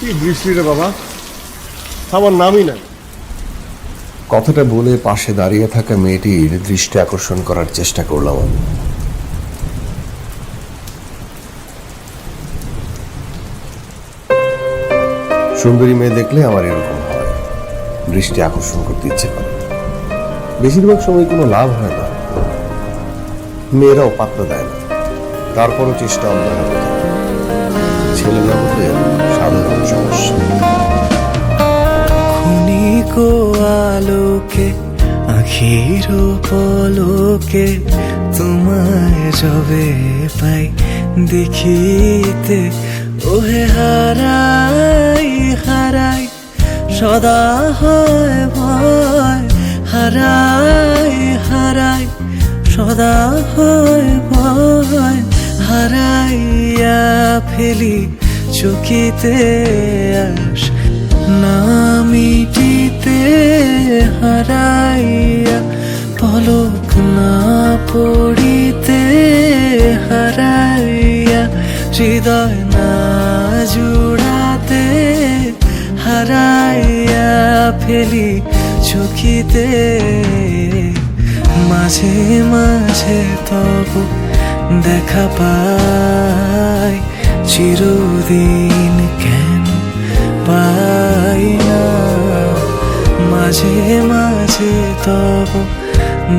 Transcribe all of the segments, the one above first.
কি বৃষ্টি রে বাবা, আমার নামই নাই। কথাটা বলে পাশে দাঁড়িয়ে থাকা মেয়েটির দৃষ্টি আকর্ষণ করার চেষ্টা করলাম আমি। সুন্দরী মেয়ে দেখলে আমার এরকম হয়, দৃষ্টি আকর্ষণ করতে ইচ্ছে করে। বেশিরভাগ সময় কোনো লাভ হয় না, মেয়েরাও পাত্তা দেয় না, তারপরও চেষ্টা অব্যাহত থাকে। ছেলে জগতের সাধারণ সমস্যা। ক্ষণিক আলোকে আখির পলকে তোমায় যবে পাই দেখিতে, ওহে হারাই হারাই সদা হয় ভয়, হারাই হারাই সদা হয় ভয়, হারাইয়া ফেলি চকিতে আস না মিটিতে, হারাইয়া পলক না পড়িতে, হারাইয়া হৃদয় না জুড়াতে, হারাইয়া ফেলি চকিতে। মাঝে মাঝে তব দেখা পাই, চিরদিন কেন পাই না। মাঝে মাঝে তব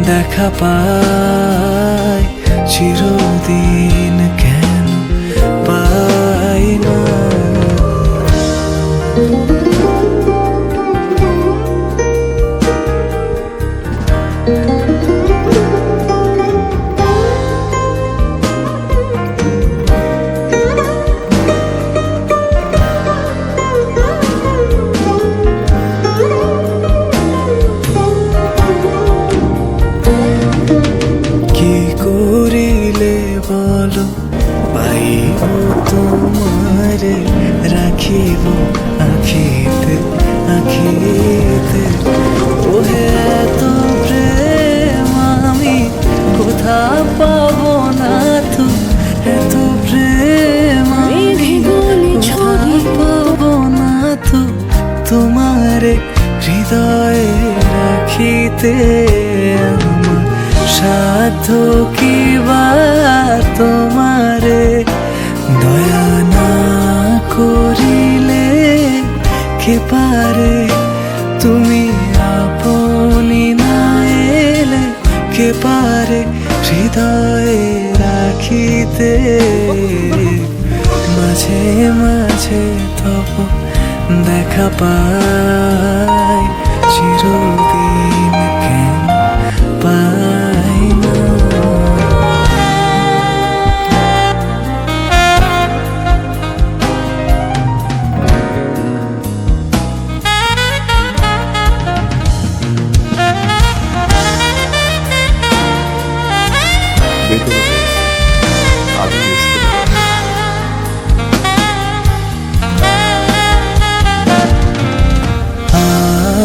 দেখা পাই, চিরদিন কেন পাই না। বলো পাইব তোমারে, রাখিব আখিতে আখিতে, ওহে এত প্রেম আমি কোথা পাবো না তো, এত প্রেম আমি কোথা পাবো না তো, তোমারে হৃদয়ে রাখিতে। আমার সাধ্য কি বা তোমারে দয়া না করিলে, কে পারে তুমি আপনি না এলে, কে পারে হৃদয়ে রাখিতে। মাঝে মাঝে তব দেখা পাই, চিরদিন কেন পাই না।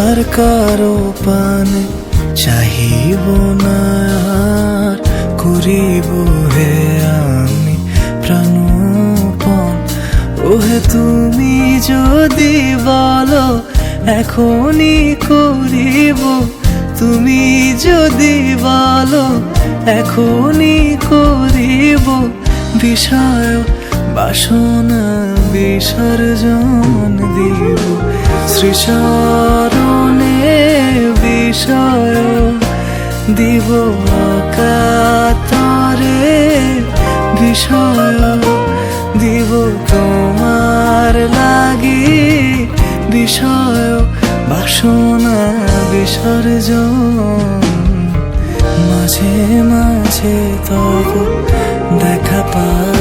আর কারো পানে চাহিব না, আর করিব হে আমি প্রাণপণ। ওহে তুমি যদি বলো এখনই করিব, তুমি যদি বলো এখনই করিব, বিষয় বাসনা বিসর্জন দিব, শ্রীচরণে বিষয় দিব অকাতরে, বিষয় দিব তোমার লাগি, বিষয় বাসনা বিসর্জন। মাঝে মাঝে তব দেখা পাই,